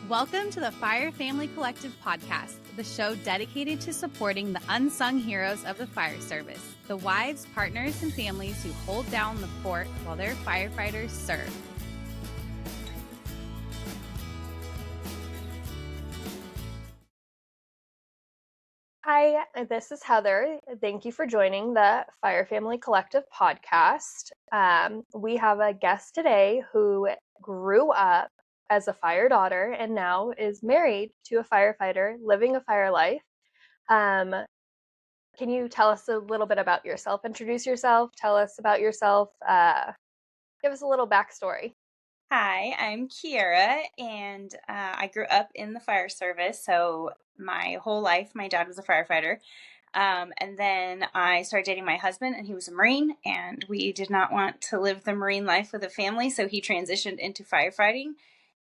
Welcome to the Fire Family Collective podcast, the show dedicated to supporting the unsung heroes of the fire service, the wives, partners, and families who hold down the fort while their firefighters serve. Hi, this is Heather. Thank you for joining the Fire Family Collective podcast. We have a guest today who grew up as a fire daughter and now is married to a firefighter, living a fire life. Can you tell us a little bit about yourself? Introduce yourself, tell us about yourself, give us a little backstory. Hi, I'm Kierra, and I grew up in the fire service. So my whole life, my dad was a firefighter. And then I started dating my husband, and he was a Marine, and we did not want to live the Marine life with a family. So he transitioned into firefighting,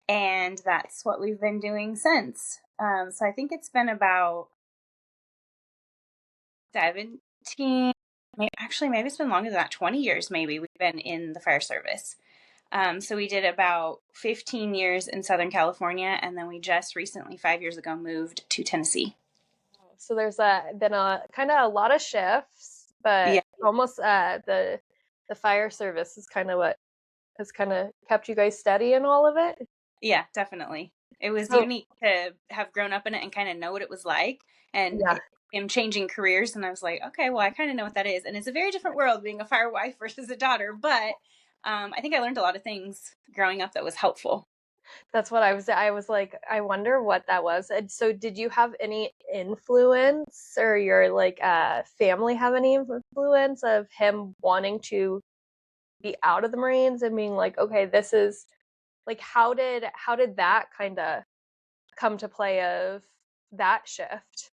and that's what we've been doing since. So I think it's been about 17, maybe it's been longer than that, 20 years maybe we've been in the fire service. So we did about 15 years in Southern California, and then we just recently, 5 years ago, moved to Tennessee. So there's been a kind of a lot of shifts, but Yeah. almost the fire service is kind of what has kind of kept you guys steady in all of it. Yeah, definitely. It was unique to have grown up in it and kind of know what it was like, and him changing careers. And I was like, okay, well, I kind of know what that is. And it's a very different world being a fire wife versus a daughter. But I think I learned a lot of things growing up that was helpful. That's what I was like, I wonder what that was. And so did you have any influence, or your family have any influence of him wanting to be out of the Marines and being like, okay, this is like, how did that kind of come to play of that shift?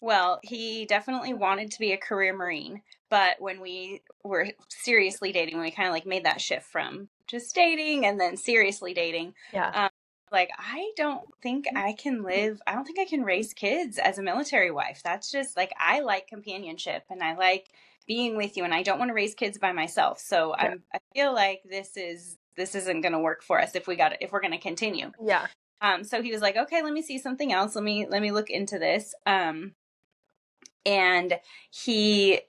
Well, he definitely wanted to be a career Marine, but when we were seriously dating, we kind of like made that shift from just dating and then seriously dating. Yeah. I don't think I can raise kids as a military wife. That's just like, I like companionship and I like being with you, and I don't want to raise kids by myself. So I feel like this isn't going to work for us if we're going to continue. Yeah. So he was like, okay, let me see something else. Let me look into this. And he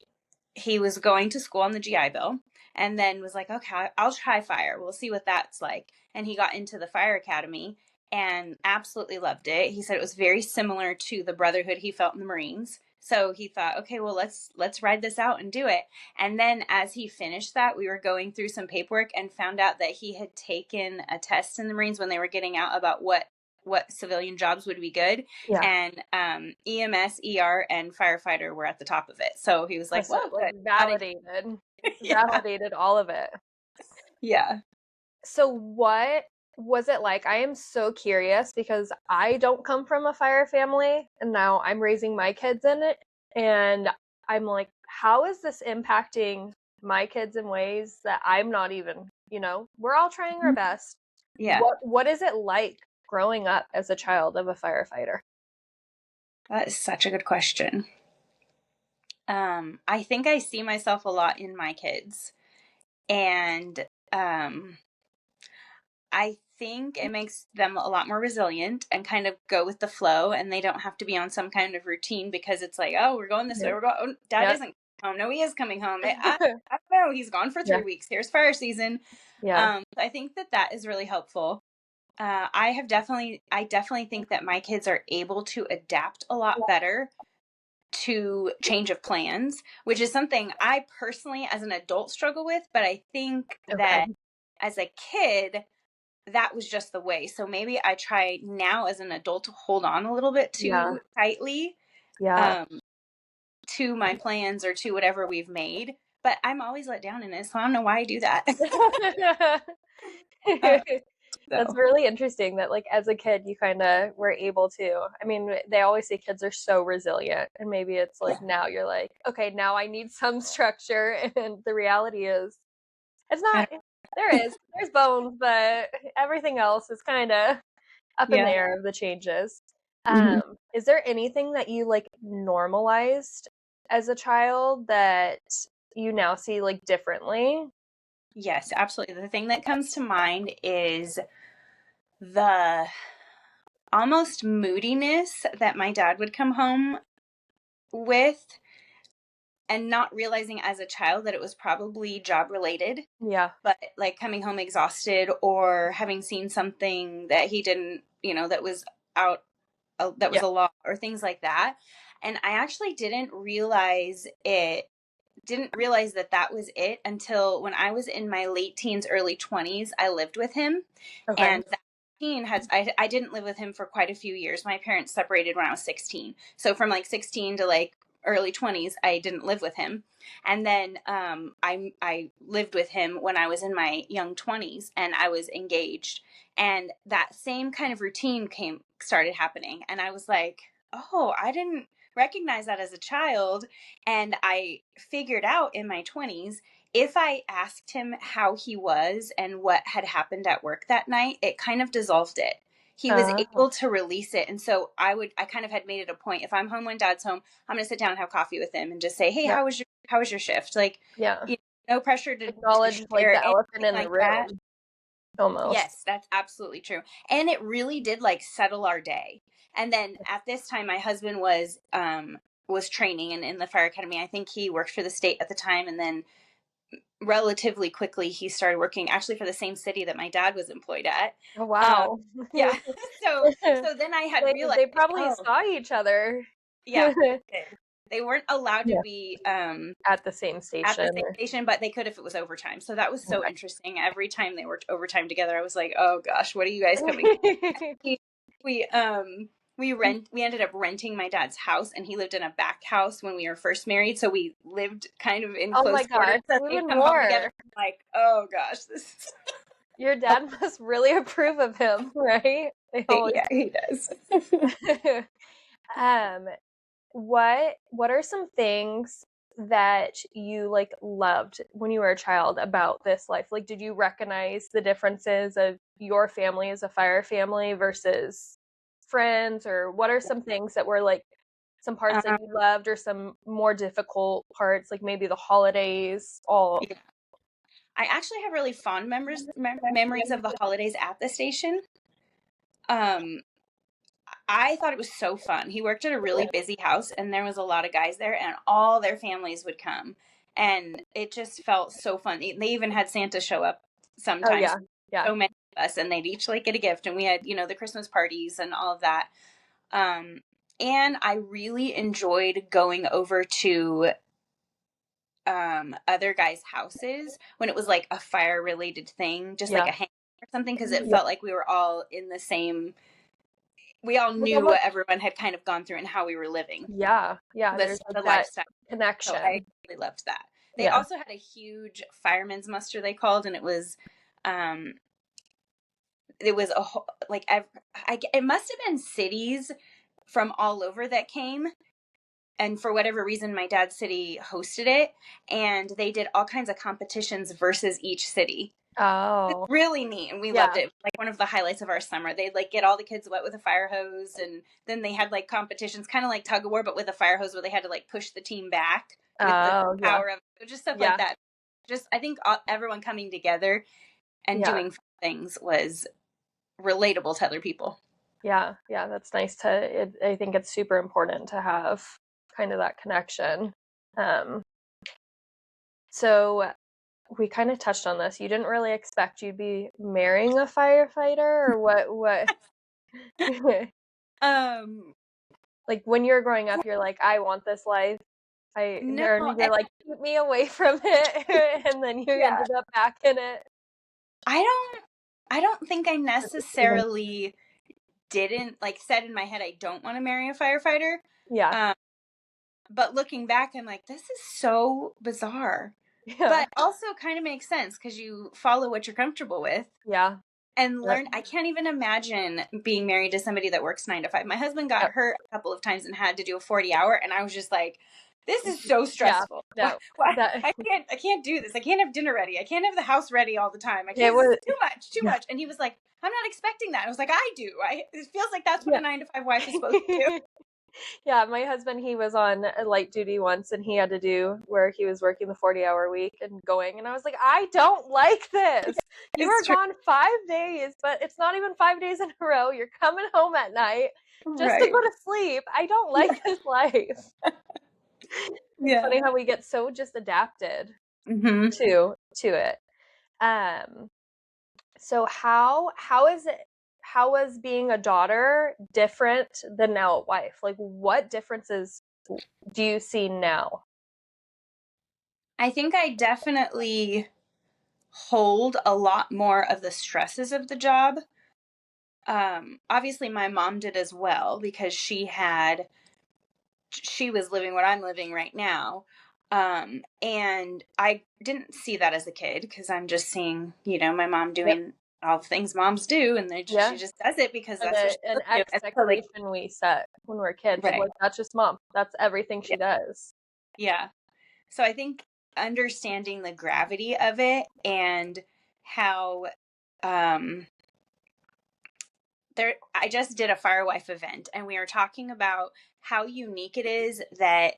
was going to school on the GI Bill, and then was like, okay, I'll try fire. We'll see what that's like. And he got into the fire academy and absolutely loved it. He said it was very similar to the brotherhood he felt in the Marines. So he thought, okay, well, let's ride this out and do it. And then as he finished that, we were going through some paperwork and found out that he had taken a test in the Marines when they were getting out about what civilian jobs would be good. Yeah. And EMS, ER, and firefighter were at the top of it. So he was like, well, good. Validated. Validated all of it. Yeah. So what was it like? I am so curious because I don't come from a fire family, and now I'm raising my kids in it. And I'm like, how is this impacting my kids in ways that I'm not even, we're all trying our best. Yeah. What is it like growing up as a child of a firefighter? That is such a good question. I think I see myself a lot in my kids, and I think it makes them a lot more resilient and kind of go with the flow, and they don't have to be on some kind of routine because it's like, oh, we're going this way. We're going. Oh, Dad isn't home. No, he is coming home. I don't know. He's gone for 3 weeks. Here's fire season. Yeah. I think that is really helpful. I definitely think that my kids are able to adapt a lot better to change of plans, which is something I personally as an adult struggle with, but I think that as a kid, that was just the way. So maybe I try now as an adult to hold on a little bit too tightly to my plans or to whatever we've made, but I'm always let down in it, so I don't know why I do that. That's really interesting that like as a kid you kind of were able to, I mean, they always say kids are so resilient, and maybe it's like now you're like, okay, now I need some structure, and the reality is it's not. There's bones, but everything else is kind of up in the air of the changes. Is there anything that you like normalized as a child that you now see like differently? Yes, absolutely. The thing that comes to mind is the almost moodiness that my dad would come home with, and not realizing as a child that it was probably job related. Yeah. But like coming home exhausted or having seen something that he didn't, that was out, that was a law or things like that. And I actually didn't realize that was it until when I was in my late teens, early 20s. I lived with him. Okay. And that I didn't live with him for quite a few years. My parents separated when I was 16. So from like 16 to like early 20s, I didn't live with him. And then I lived with him when I was in my young 20s, and I was engaged. And that same kind of routine started happening. And I was like, oh, I didn't recognize that as a child. And I figured out in my 20s, if I asked him how he was and what had happened at work that night, it kind of dissolved it. He was able to release it. And so I kind of had made it a point. If I'm home when dad's home, I'm going to sit down and have coffee with him and just say, hey, how was your shift? Like, no pressure to acknowledge like the elephant in the room. That. Almost. Yes, that's absolutely true. And it really did like settle our day. And then at this time, my husband was training in the fire academy. I think he worked for the state at the time. And then relatively quickly, he started working actually for the same city that my dad was employed at. Oh, wow. Yeah. So then I had realized they probably saw each other. Yeah. They weren't allowed to be at the same station. But they could if it was overtime. So that was so interesting. Every time they worked overtime together, I was like, oh gosh, what are you guys coming? We ended up renting my dad's house, and he lived in a back house when we were first married. So we lived kind of in close quarters. Even more. Together. Like, oh gosh, this is... Your dad must really approve of him, right? Yeah, he does. What are some things that you like loved when you were a child about this life? Like, did you recognize the differences of your family as a fire family versus friends, or what are some things that were like some parts that you loved, or some more difficult parts, like maybe the holidays? I actually have really fond memories of the holidays at the station. I thought it was so fun. He worked at a really busy house, and there was a lot of guys there, and all their families would come, and it just felt so fun. They even had Santa show up sometimes. So many of us, and they'd each like get a gift, and we had the Christmas parties and all of that. And I really enjoyed going over to other guys' houses when it was like a fire related thing, just like a hang or something, because it felt like we were all in the same. We all knew what everyone had kind of gone through and how we were living. There's the that lifestyle connection. So I really loved that. They also had a huge firemen's muster, they called, and it was a whole, like, it must have been cities from all over that came. And for whatever reason, my dad's city hosted it, and they did all kinds of competitions versus each city. Oh, it's really neat, and we loved it. Like one of the highlights of our summer, they'd like get all the kids wet with a fire hose, and then they had like competitions, kind of like tug of war, but with a fire hose, where they had to like push the team back with the power of it, just stuff like that. Just I think everyone coming together and doing things was relatable to other people. Yeah, that's nice I think it's super important to have kind of that connection. So we kind of touched on this. You didn't really expect you'd be marrying a firefighter, or what? Like when you're growing up, you're like, I want this life. You're like, keep me away from it, and then you ended up back in it. I don't think I necessarily didn't said in my head I don't want to marry a firefighter. But looking back, I'm like, this is so bizarre. But also kind of makes sense because you follow what you're comfortable with. And learn. I can't even imagine being married to somebody that works 9 to 5. My husband got hurt a couple of times and had to do a 40-hour, and I was just like, this is so stressful. I can't do this. I can't have dinner ready. I can't have the house ready all the time. I can't. Too much. And he was like, I'm not expecting that. I was like, I do. It feels like that's what a 9 to 5 wife is supposed to do. Yeah, my husband, he was on a light duty once and he had to do where he was working the 40-hour week and going. And I was like, I don't like this. You It's are true. gone 5 days, but it's not even 5 days in a row. You're coming home at night just to Right. go to sleep. I don't like this life. It's Yeah. funny how we get so just adapted Mm-hmm. to it. Um, so how was being a daughter different than now a wife? Like what differences do you see now? I think I definitely hold a lot more of the stresses of the job. Obviously my mom did as well because she was living what I'm living right now. And I didn't see that as a kid because I'm just seeing, my mom Yep. doing all the things moms do, and Yeah. she just does it because And that's what she's an supposed to do. And so, like, expectation we set when we're kids of right, like that's just mom. That's everything she yeah, does. yeah. So I think understanding the gravity of it and how um I just did a Firewife event and we were talking about how unique it is that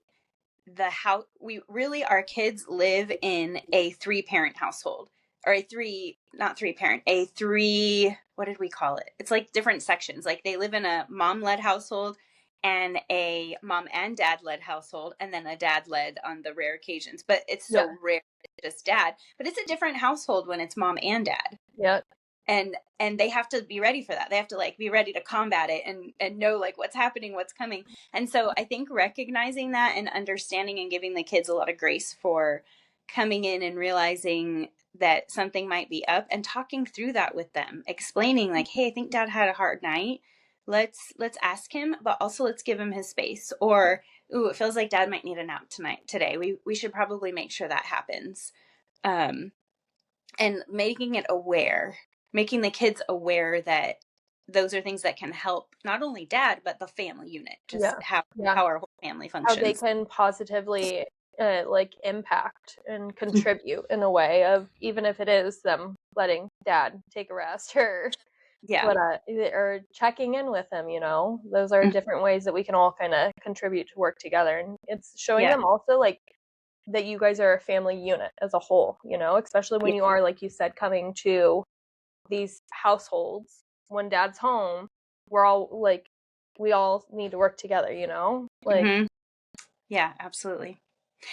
the house we really our kids live in a 3-parent household, or a three not 3-parent, a three, what did we call it, it's like different sections, like they live in a mom-led household and a mom and dad-led household and then a dad-led on the rare occasions, but it's Yeah. so rare it's just dad, but it's a different household when it's mom and dad. Yeah. And they have to be ready for that. They have to like be ready to combat it and know like what's happening, what's coming. And so I think recognizing that and understanding and giving the kids a lot of grace for coming in and realizing that something might be up and talking through that with them, explaining like, hey, I think dad had a hard night. Let's ask him, but also let's give him his space. Or, ooh, it feels like dad might need a nap today. We should probably make sure that happens. And making the kids aware that those are things that can help not only dad but the family unit, just Yeah. how Yeah. our whole family How they functions. can positively like impact and contribute in a way of even if it is them letting dad take a rest or Yeah. what or checking in with him, those are different ways that we can all kind of contribute to work together, and it's showing Yeah. them also like that you guys are a family unit as a whole, especially when Yeah. you are, like you said, coming to these households when dad's home, we're all like we all need to work together, like Mm-hmm. Yeah, absolutely.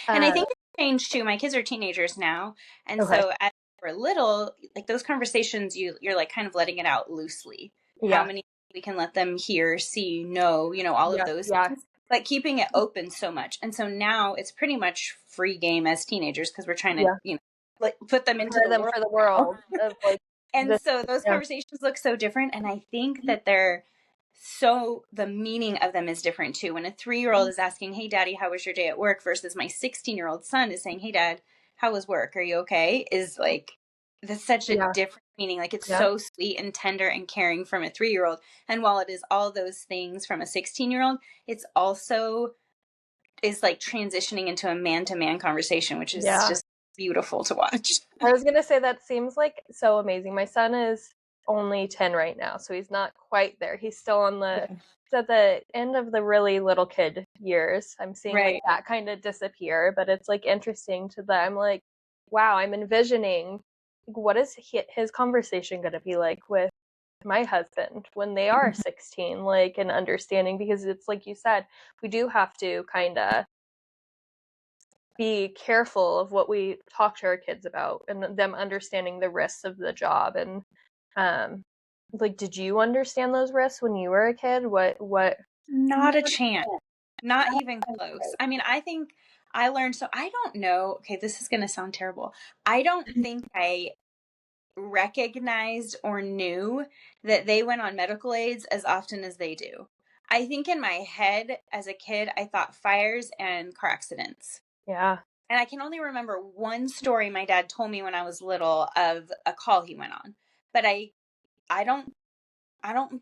And I uh think it's changed too. My kids are teenagers now, and okay. so as we're little, like those conversations, you're like kind of letting it out loosely. How Yeah. many we can let them hear, see, know, all of Yeah. those Yeah. things, but keeping it open so much. And so now it's pretty much free game as teenagers because we're trying to, Yeah. like put them into Prepare the them world for the now. world of like And this. so those Yeah. conversations look so different. And I think that the meaning of them is different too. When a 3-year-old is asking, hey, daddy, how was your day at work? Versus my 16-year-old son is saying, hey, dad, how was work? Are you okay? Is like, that's such a Yeah. different meaning. Like it's Yeah. so sweet and tender and caring from a 3-year-old. And while it is all those things from a 16-year-old, it's also is like transitioning into a man-to-man conversation, which is Yeah. just beautiful to watch. I was gonna say that seems like so amazing. My son is only 10 right now, so he's not quite there. He's still he's at the end of the really little kid years. I'm seeing like Right. that kind of disappear, but it's like interesting to them. Like, wow, I'm envisioning what is his conversation gonna be like with my husband when they are 16, like, and understanding, because it's like you said, we do have to kind of be careful of what we talk to our kids about and them understanding the risks of the job. And um like, did you understand those risks when you were a kid? What Not a chance. Not even close. I mean, I think I learned, so I don't know. Okay, this is going to sound terrible. I don't think I recognized or knew that they went on medical aids as often as they do. I think in my head as a kid, I thought fires and car accidents. Yeah. And I can only remember one story my dad told me when I was little of a call he went on. But I don't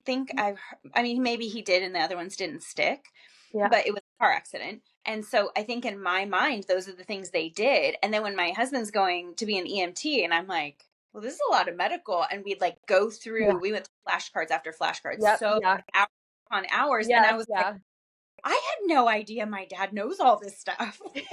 think I mean, maybe he did and the other ones didn't stick, Yeah. but it was a car accident. And so I think in my mind, those are the things they did. And then when my husband's going to be an EMT and I'm like, well, this is a lot of medical. And we'd like go through, Yeah. we went through flashcards after flashcards. Yep. So Yeah. hours upon hours. And Yeah. I was like, Yeah. I had no idea my dad knows all this stuff. It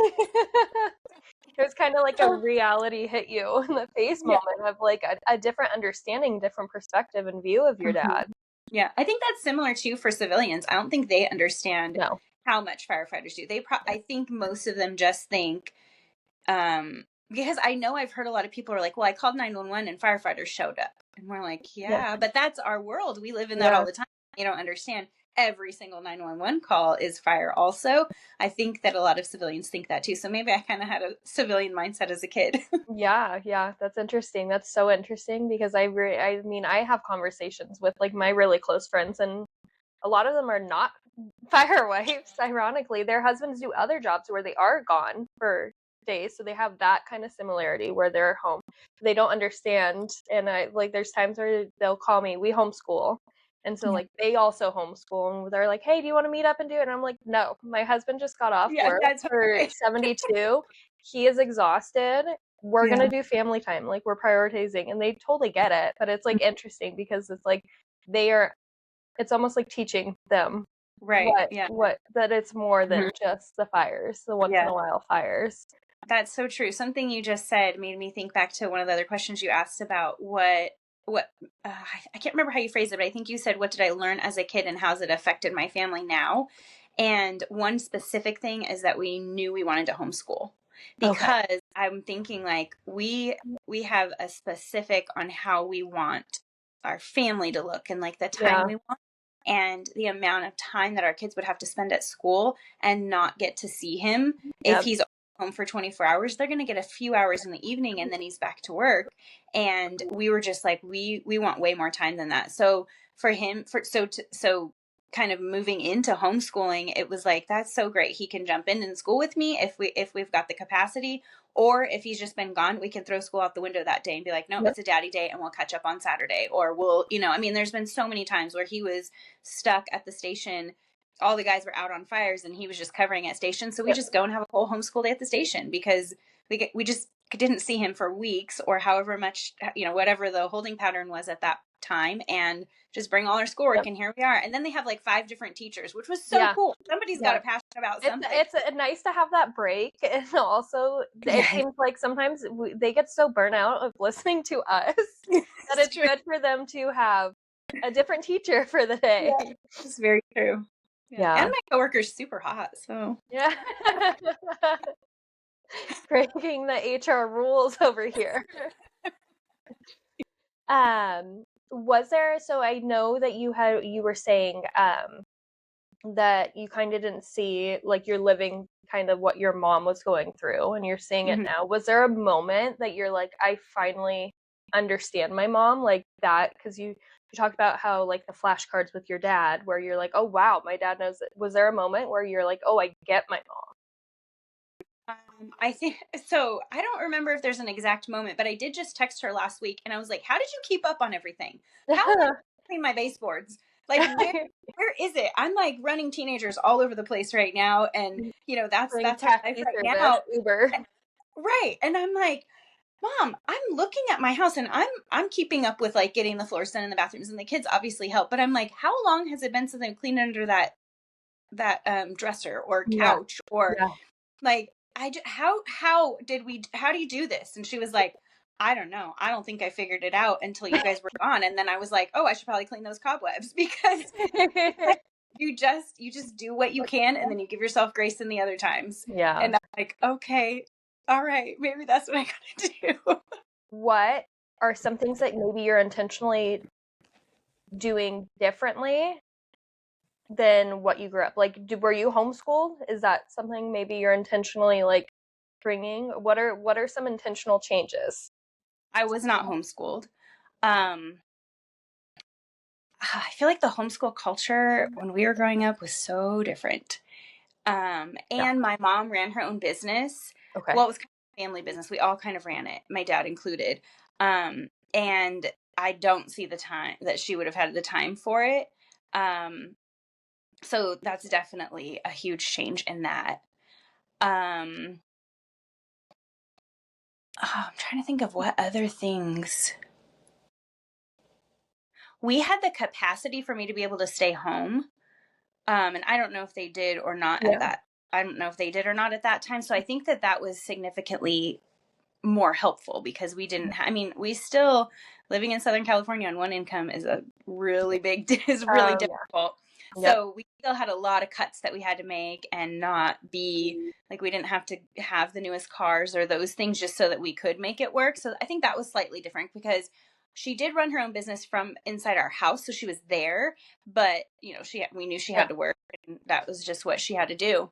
was kind of like a reality hit you in the face Yeah. moment of like a different understanding, different perspective and view of your dad. Yeah, I think that's similar too for civilians. I don't think they understand No. how much firefighters do. I think most of them just think, because I know I've heard a lot of people are like, well, I called 911 and firefighters showed up. And we're like, yeah, but that's our world. We live in that all the time. You don't understand. Every single 911 call is fire also. I think that a lot of civilians think that too. So maybe I kind of had a civilian mindset as a kid. Yeah, that's interesting. That's so interesting because I mean, I have conversations with like my really close friends, and a lot of them are not fire wives. Ironically, their husbands do other jobs where they are gone for days, so they have that kind of similarity where they're home. They don't understand, and I like there's times where they'll call me. We homeschool. And so, like, they also homeschool, and they're like, hey, do you want to meet up and do it? And I'm like, no, my husband just got off work for 72. He is exhausted. We're going to do family time. Like, we're prioritizing. And they totally get it. But it's, like, interesting because it's, like, it's almost like teaching them that it's more than just the fires, the once in a while fires. That's so true. Something you just said made me think back to one of the other questions you asked about what I can't remember how you phrased it, but I think you said, what did I learn as a kid and how's it affected my family now? And one specific thing is that we knew we wanted to homeschool, because I'm thinking like we have a specific on how we want our family to look and like the time we want, and the amount of time that our kids would have to spend at school and not get to see him. If he's home for 24 hours, they're going to get a few hours in the evening and then he's back to work. And we were just like, we want way more time than that. So for him, so kind of moving into homeschooling, it was like, that's so great. He can jump in school with me if we've got the capacity, or if he's just been gone, we can throw school out the window that day and be like, no, it's a daddy day and we'll catch up on Saturday. Or we'll, I mean, there's been so many times where he was stuck at the station. All the guys were out on fires and he was just covering at station. So we just go and have a whole homeschool day at the station because we just didn't see him for weeks or however much, whatever the holding pattern was at that time, and just bring all our schoolwork. And here we are. And then they have like 5 different teachers, which was so cool. Somebody's got a passion about something. It's nice to have that break. And also it seems like sometimes they get so burnt out of listening to us that it's good for them to have a different teacher for the day. It's very true. And my coworker's super hot, so breaking the HR rules over here. Was there, so I know that you were saying that you kind of didn't see, like, you're living kind of what your mom was going through and you're seeing it now. Was there a moment that you're like, I finally understand my mom, like that? Because you talked about how like the flashcards with your dad where you're like, oh wow, my dad knows it. Was there a moment where you're like, oh, I get my mom? I think so. I don't remember if there's an exact moment, but I did just text her last week and I was like, how did you keep up on everything? How am I clean my baseboards? Like, where is it? I'm like running teenagers all over the place right now. And that's our life right now. Uber. Right. And I'm like, Mom, I'm looking at my house and I'm keeping up with like getting the floors done in the bathrooms, and the kids obviously help. But I'm like, how long has it been since I've cleaned under that dresser or couch or like how do you do this? And she was like, I don't know. I don't think I figured it out until you guys were gone. And then I was like, oh, I should probably clean those cobwebs, because you just do what you can and then you give yourself grace in the other times. Yeah. And I'm like, okay. All right, maybe that's what I gotta do. What are some things that maybe you're intentionally doing differently than what you grew up? Like, were you homeschooled? Is that something maybe you're intentionally like bringing? What are some intentional changes? I was not homeschooled. I feel like the homeschool culture when we were growing up was so different. And my mom ran her own business. Okay. Well, it was kind of a family business. We all kind of ran it, my dad included. And I don't see the time that she would have had the time for it. So that's definitely a huge change in that. I'm trying to think of what other things. We had the capacity for me to be able to stay home And I don't know if they did or not at that. I don't know if they did or not at that time. So I think that was significantly more helpful because we didn't, we still living in Southern California on one income is a really big, is really difficult. Yeah. So we still had a lot of cuts that we had to make and not be like, we didn't have to have the newest cars or those things just so that we could make it work. So I think that was slightly different because she did run her own business from inside our house. So she was there, but we knew she had to work and that was just what she had to do.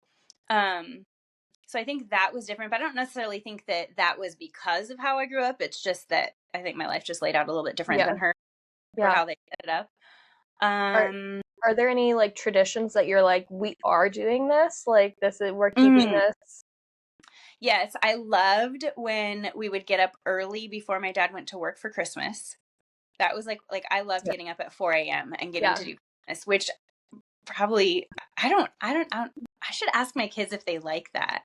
So I think that was different, but I don't necessarily think that was because of how I grew up. It's just that I think my life just laid out a little bit different than her for how they set it up. Are there any like traditions that you're like, we are doing this? Like we're keeping this? Yes, I loved when we would get up early before my dad went to work for Christmas. That was like I loved getting up at 4 a.m. and getting to do Christmas, which probably I should ask my kids if they like that.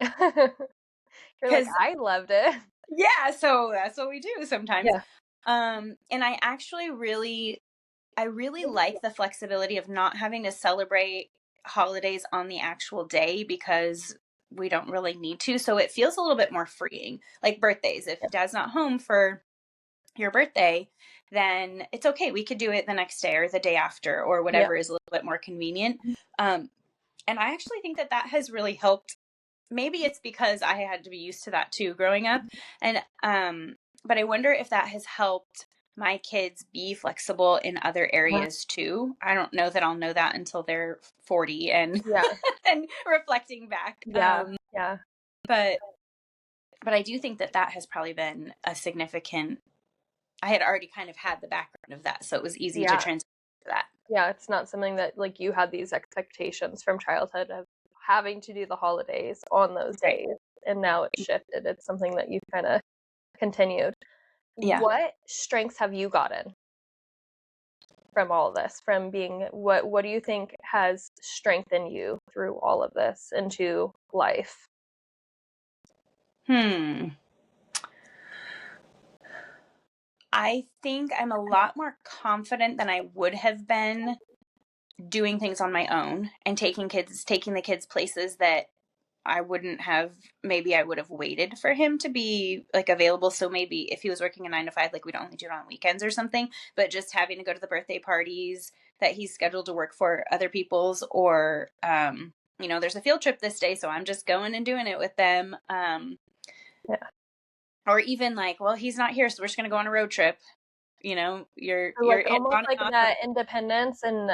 You're like, I loved it. Yeah, so that's what we do sometimes. Yeah. And I actually really like the flexibility of not having to celebrate holidays on the actual day because we don't really need to. So it feels a little bit more freeing. Like birthdays, if dad's not home for your birthday, then it's okay. We could do it the next day or the day after or whatever is a little bit more convenient. And I actually think that has really helped. Maybe it's because I had to be used to that too growing up. And, but I wonder if that has helped my kids be flexible in other areas too. I don't know that I'll know that until they're 40 and, and reflecting back. But I do think that has probably been a significant, I had already kind of had the background of that. So it was easy to transition to that. Yeah. It's not something that like you had these expectations from childhood of having to do the holidays on those days, and now it's shifted. It's something that you kind of continued. What strengths have you gotten from all of this, from being what do you think has strengthened you through all of this into life? I think I'm a lot more confident than I would have been doing things on my own and taking the kids places that I wouldn't have, maybe I would have waited for him to be like available. So maybe if he was working a 9 to 5, like we'd only do it on weekends or something, but just having to go to the birthday parties that he's scheduled to work for other people's, or, there's a field trip this day, so I'm just going and doing it with them. Or even like, well, he's not here, so we're just going to go on a road trip. You're almost like that independence and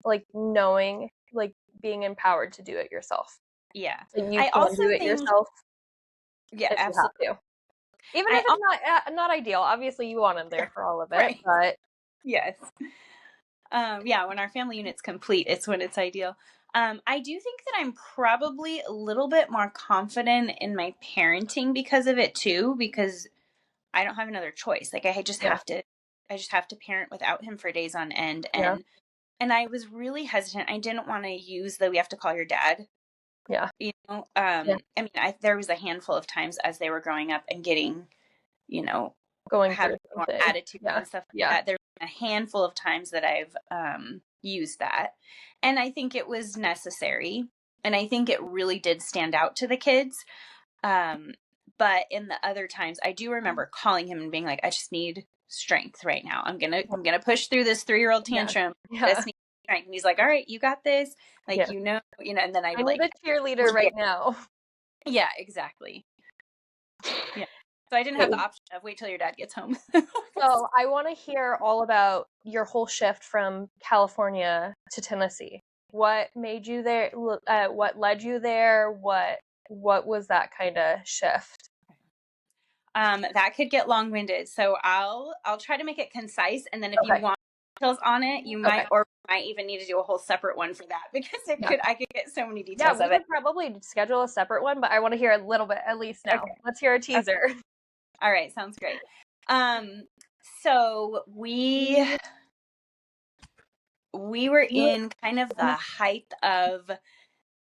like knowing, like being empowered to do it yourself. Yeah, so you can do it yourself. Yeah, absolutely. Even if it's not ideal. Obviously, you want him there for all of it, but yes. When our family unit's complete, it's when it's ideal. I do think that I'm probably a little bit more confident in my parenting because of it too, because I don't have another choice. Like I just have to parent without him for days on end. And I was really hesitant. I didn't want to use we have to call your dad. Yeah. There was a handful of times as they were growing up and getting, going having more attitude and stuff like that. There were a handful of times that I've used that. And I think it was necessary. And I think it really did stand out to the kids. But in the other times, I do remember calling him and being like, I just need strength right now. I'm gonna push through this 3-year-old tantrum. This needs strength. And he's like, all right, you got this. Like, and then I need a cheerleader right now. Yeah, exactly. Yeah. So I didn't have the option of wait till your dad gets home. So I want to hear all about your whole shift from California to Tennessee. What made you there? What led you there? What was that kind of shift? That could get long-winded. So I'll try to make it concise. And then if you want details on it, you might even need to do a whole separate one for that because I could get so many details of it. Yeah, we could probably schedule a separate one, but I want to hear a little bit at least now. Okay. Let's hear a teaser. Okay. All right, sounds great. So we were in kind of the height of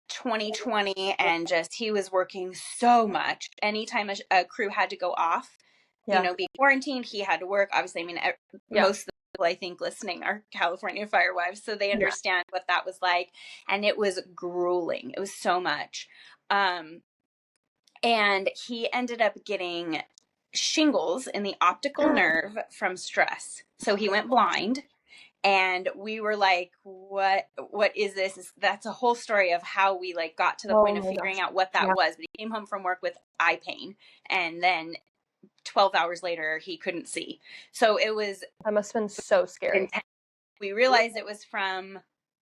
2020 and just he was working so much. Anytime a crew had to go off, be quarantined, he had to work. Obviously, most of the people I think listening are California fire wives, so they understand what that was like. And it was grueling. It was so much. And he ended up getting shingles in the optical nerve from stress. So he went blind. And we were like, what is this? That's a whole story of how we like got to the point of figuring out what that was. But he came home from work with eye pain, and then 12 hours later he couldn't see. So that must have been so scary. Intense. We realized it was from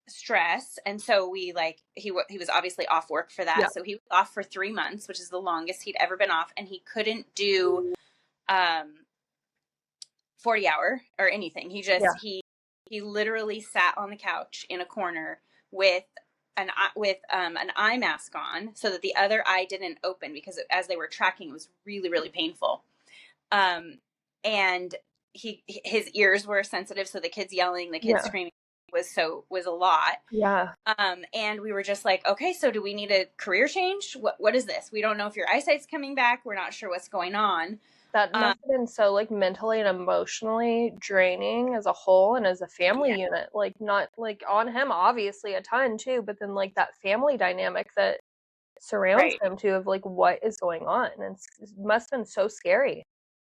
stress, and so we like he was obviously off work for that. So he was off for 3 months, which is the longest he'd ever been off, and he couldn't do 40-hour or anything. He just he literally sat on the couch in a corner with an eye mask on so that the other eye didn't open, because as they were tracking, it was really, really painful. And his ears were sensitive, so the kids yelling, the kids screaming was a lot. And we were just like, okay, so do we need a career change? What is this? We don't know if your eyesight's coming back. We're not sure what's going on. That must have been so like mentally and emotionally draining as a whole and as a family unit. Like not like on him obviously a ton too, but then like that family dynamic that surrounds him too, of like what is going on. And it must have been so scary.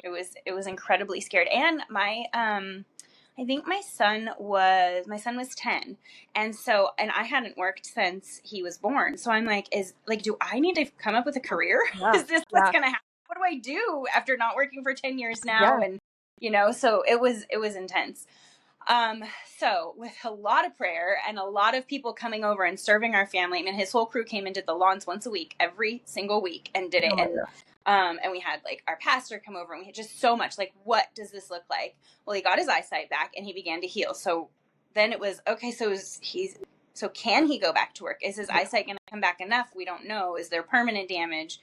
It was incredibly scared. And my I think my son was 10. And I hadn't worked since he was born. So I'm like, do I need to come up with a career? Is this what's going to happen? What do I do after not working for 10 years now? And, so it was intense. So with a lot of prayer and a lot of people coming over and serving our family, I mean, his whole crew came and did the lawns once a week, every single week, and did it. And we had like our pastor come over, and we had just so much like, what does this look like? Well, he got his eyesight back and he began to heal. So then it was, okay, so can he go back to work? Is his eyesight going to come back enough? We don't know. Is there permanent damage?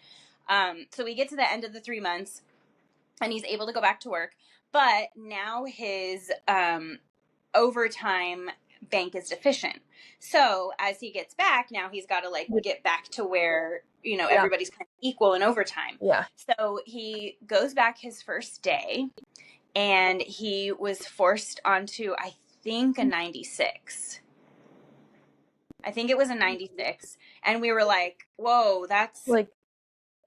So we get to the end of the 3 months and he's able to go back to work, but now his overtime bank is deficient. So as he gets back, now he's got to like get back to where, everybody's kind of equal in overtime. So he goes back his first day and he was forced onto, I think, a 96. I think it was a 96. And we were like, whoa, that's like,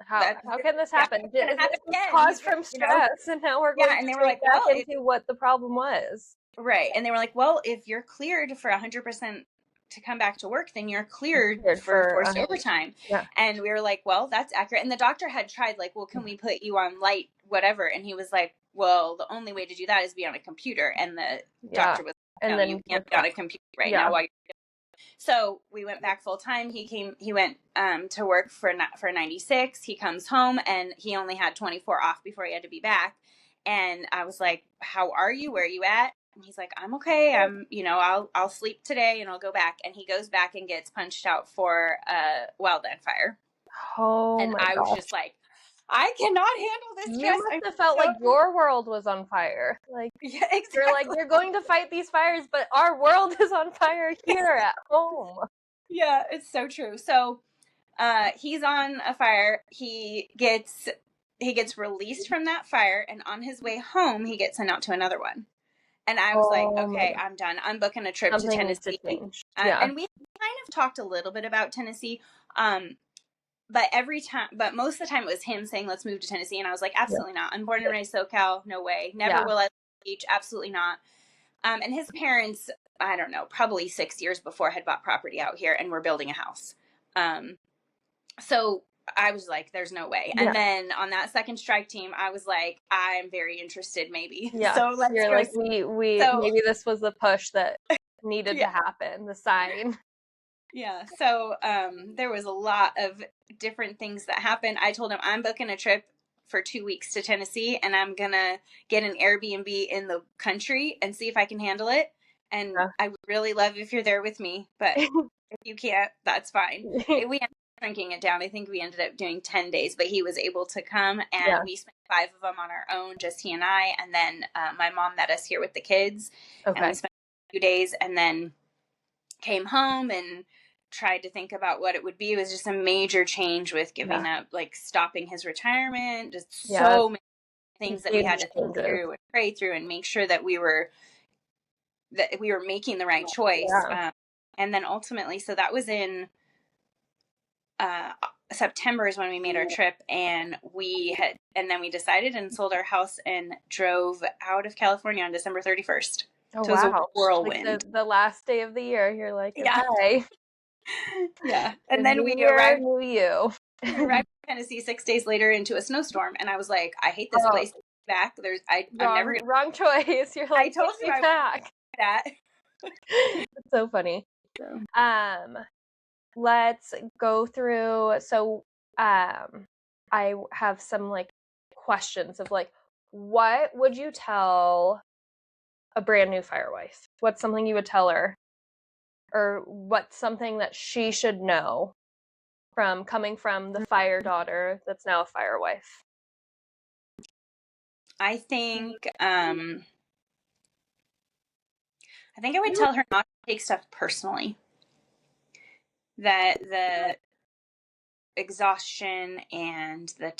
how can this happen? Did this cause from stress? And now we're going and they were like, back into what the problem was. Right. And they were like, well, if you're cleared for 100% to come back to work, then you're cleared for forced overtime. And we were like, well, that's accurate. And the doctor had tried like, well, can we put you on light, whatever? And he was like, well, the only way to do that is be on a computer. And the doctor was like, no, you can't be on a computer now while you're. So we went back full time. He went to work for 96. He comes home and he only had 24 off before he had to be back. And I was like, how are you? Where are you at? And he's like, I'm okay. I'll sleep today and I'll go back. And he goes back and gets punched out for a wildland fire. And I was just like, I cannot handle this stress. You must have felt like your world was on fire. Like, exactly. You're like, you're going to fight these fires, but our world is on fire here at home. Yeah, it's so true. So he's on a fire. He gets released from that fire, and on his way home, he gets sent out to another one. And I was like, okay, I'm done. I'm booking a trip to Tennessee. And we kind of talked a little bit about Tennessee. But most of the time it was him saying, let's move to Tennessee. And I was like, absolutely not. I'm born and raised SoCal. No way. Never will I beach. Absolutely not. And his parents, I don't know, probably 6 years before had bought property out here and were building a house. So I was like, there's no way. And then on that second strike team, I was like, I'm very interested maybe. So let's You're like, maybe this was the push that needed to happen, the sign. Yeah. So there was a lot of different things that happened. I told him I'm booking a trip for 2 weeks to Tennessee and I'm going to get an Airbnb in the country and see if I can handle it. And I would really love if you're there with me, but if you can't, that's fine. We ended up shrinking it down. I think we ended up doing 10 days, but he was able to come and we spent 5 of them on our own, just he and I. And then my mom met us here with the kids and we spent a few days and then came home and tried to think about what it would be. It was just a major change with giving up, like stopping his retirement, just so many things that we had to think through and pray through and make sure that we were that we were making the right choice. Yeah. And then ultimately, so that was in September is when we made our trip, and then we decided and sold our house and drove out of California on December 31st. Oh, So it was a wow. whirlwind. Like the last day of the year, you're like, Yeah. okay. Yeah. And then New we year, arrived new you. in Tennessee 6 days later into a snowstorm, and I was like, I hate this place. Back. I'm never gonna. Wrong choice. You're like, I told you I would back. that. It's so funny. So. Let's go through. So, I have some like questions of like, what would you tell a brand new firewife? What's something you would tell her, or what's something that she should know from coming from the fire daughter that's now a firewife? I think I would tell her not to take stuff personally. That the exhaustion and the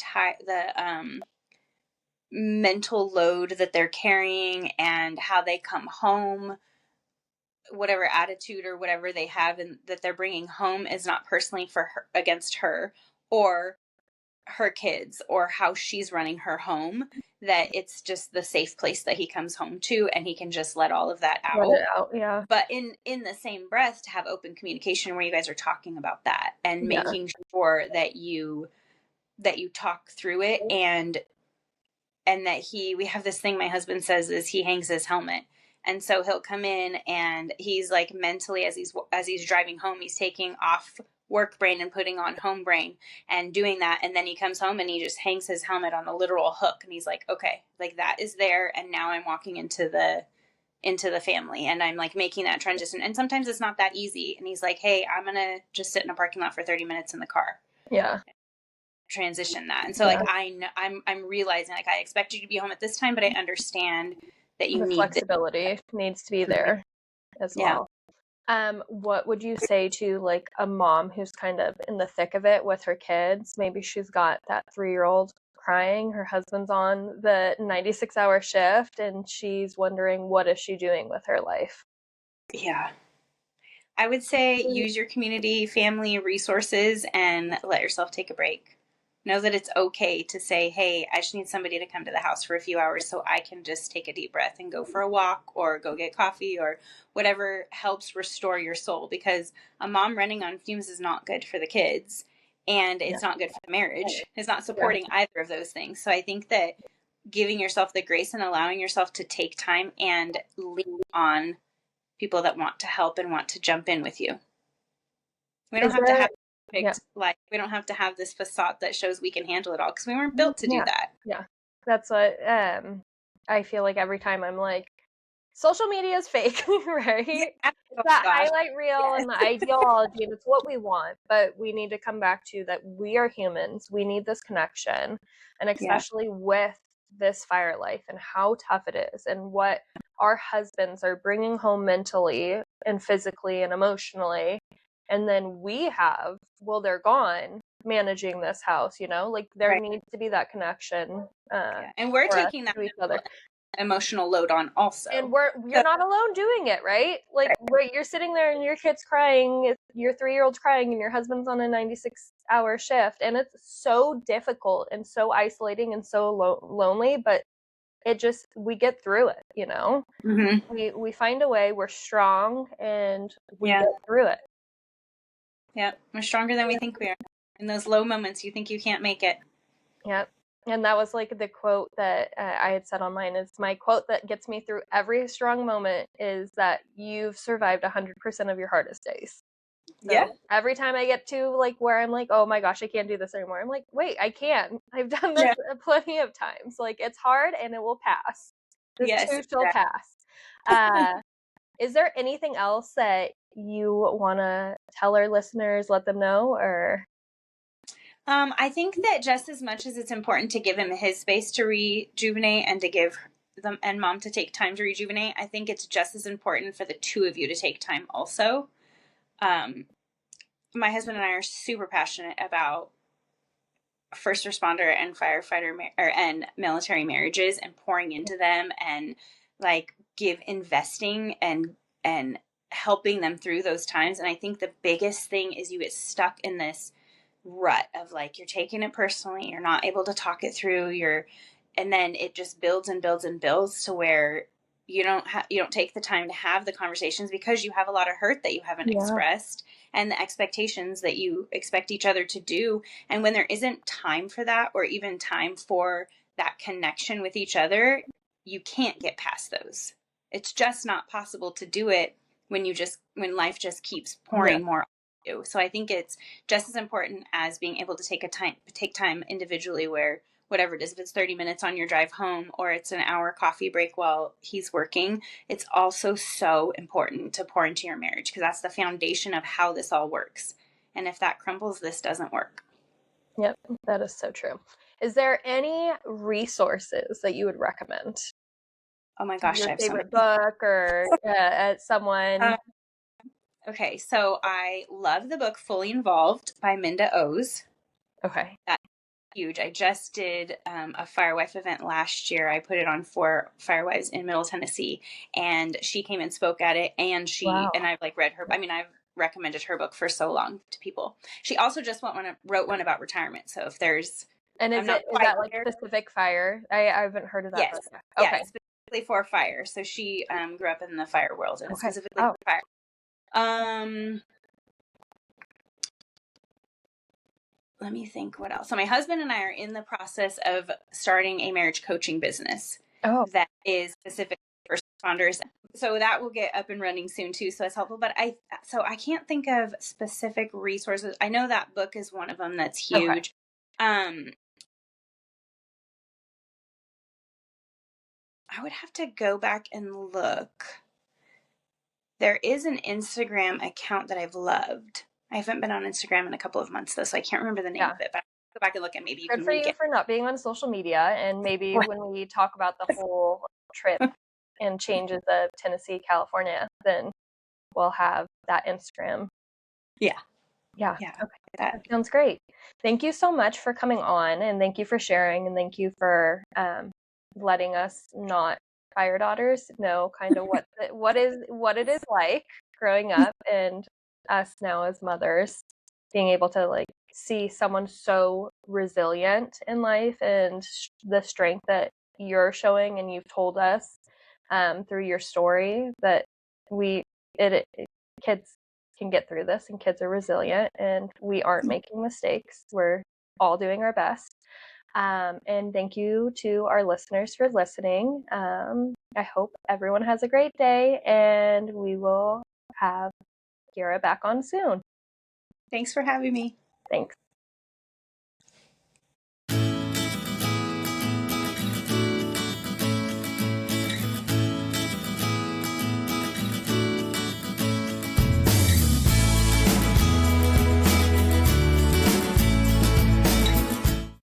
mental load that they're carrying and how they come home, whatever attitude or whatever they have and that they're bringing home is not personally for her, against her or her kids or how she's running her home, that it's just the safe place that he comes home to and he can just let all of that out. Let it out, yeah. But in the same breath, to have open communication where you guys are talking about that and making sure that you talk through it, and that we have this thing my husband says is he hangs his helmet. And so he'll come in and he's like mentally as he's driving home, he's taking off work brain and putting on home brain and doing that. And then he comes home and he just hangs his helmet on a literal hook. And he's like, okay, like that is there. And now I'm walking into the family and I'm like making that transition. And sometimes it's not that easy. And he's like, hey, I'm going to just sit in a parking lot for 30 minutes in the car. Yeah. Transition that. And so like I'm realizing like I expect you to be home at this time, but I understand that you need flexibility needs to be there as well. What would you say to like a mom who's kind of in the thick of it with her kids? Maybe she's got that 3-year-old crying, her husband's on the 96-hour shift, and she's wondering what is she doing with her life. Yeah. I would say use your community, family resources, and let yourself take a break. Know that it's okay to say, hey, I just need somebody to come to the house for a few hours so I can just take a deep breath and go for a walk or go get coffee or whatever helps restore your soul, because a mom running on fumes is not good for the kids and it's not good for the marriage. It's not supporting either of those things. So I think that giving yourself the grace and allowing yourself to take time and lean on people that want to help and want to jump in with you. We don't have to have like we don't have to have this facade that shows we can handle it all, because we weren't built to do that. Yeah, that's what I feel like every time I'm like, social media is fake, right? It's that highlight reel and the ideology, and it's what we want, but we need to come back to that we are humans. We need this connection, and especially with this fire life and how tough it is and what our husbands are bringing home mentally and physically and emotionally. And then we have, well, they're gone managing this house, you know, like there needs to be that connection. And we're taking that each other emotional load on also. And you're not alone doing it, right? Like you're sitting there and your kid's crying, your 3-year-old's crying, and your husband's on a 96-hour shift. And it's so difficult and so isolating and so lonely, but we get through it, you know? Mm-hmm. We find a way, we're strong, and we get through it. Yeah, we're stronger than we think we are. In those low moments, you think you can't make it. Yep. And that was like the quote that I had said online. It's my quote that gets me through every strong moment, is that you've survived 100% of your hardest days. So every time I get to like where I'm like, oh my gosh, I can't do this anymore, I'm like, wait, I can. I've done this plenty of times. Like, it's hard and it will pass. This too shall pass. Is there anything else that you want to tell our listeners, let them know, or? I think that just as much as it's important to give him his space to rejuvenate and to give them and mom to take time to rejuvenate, I think it's just as important for the two of you to take time also. My husband and I are super passionate about first responder and firefighter and military marriages and pouring into them and like investing and helping them through those times. And I think the biggest thing is you get stuck in this rut of like, you're taking it personally, you're not able to talk it through, and then it just builds and builds and builds to where you don't take the time to have the conversations because you have a lot of hurt that you haven't expressed, and the expectations that you expect each other to do. And when there isn't time for that, or even time for that connection with each other, you can't get past those. It's just not possible to do it when life just keeps pouring more on you. So I think it's just as important as being able to take time individually, where whatever it is, if it's 30 minutes on your drive home or it's an hour coffee break while he's working, it's also so important to pour into your marriage, because that's the foundation of how this all works. And if that crumbles, this doesn't work. Yep, that is so true. Is there any resources that you would recommend? Oh my gosh, your favorite book or someone? Okay, so I love the book Fully Involved by Minda Oz. Okay. That's huge. I just did a Firewife event last year. I put it on for Firewives in Middle Tennessee, and she came and spoke at it, and and I've read her. I mean, I've recommended her book for so long to people. She also just wrote one about retirement. So if there's is that like specific fire? I haven't heard of that book. Okay. Yeah, specifically for fire. So she grew up in the fire world, and specifically for fire. Let me think what else. So my husband and I are in the process of starting a marriage coaching business that is specific for responders. So that will get up and running soon too. So it's helpful. But I can't think of specific resources. I know that book is one of them that's huge. I would have to go back and look. There is an Instagram account that I've loved. I haven't been on Instagram in a couple of months though, so I can't remember the name of it, but I'll go back and look, and maybe you can link it. Good for you for not being on social media, and maybe when we talk about the whole trip and changes of Tennessee, California, then we'll have that Instagram. Yeah. Okay. That sounds great. Thank you so much for coming on, and thank you for sharing, and thank you for letting us, not fire daughters, know kind of what it is like growing up, and us now as mothers being able to like see someone so resilient in life, and the strength that you're showing and you've told us through your story that kids can get through this, and kids are resilient, and we aren't making mistakes. We're all doing our best. And thank you to our listeners for listening. I hope everyone has a great day, and we will have Kierra back on soon. Thanks for having me. Thanks.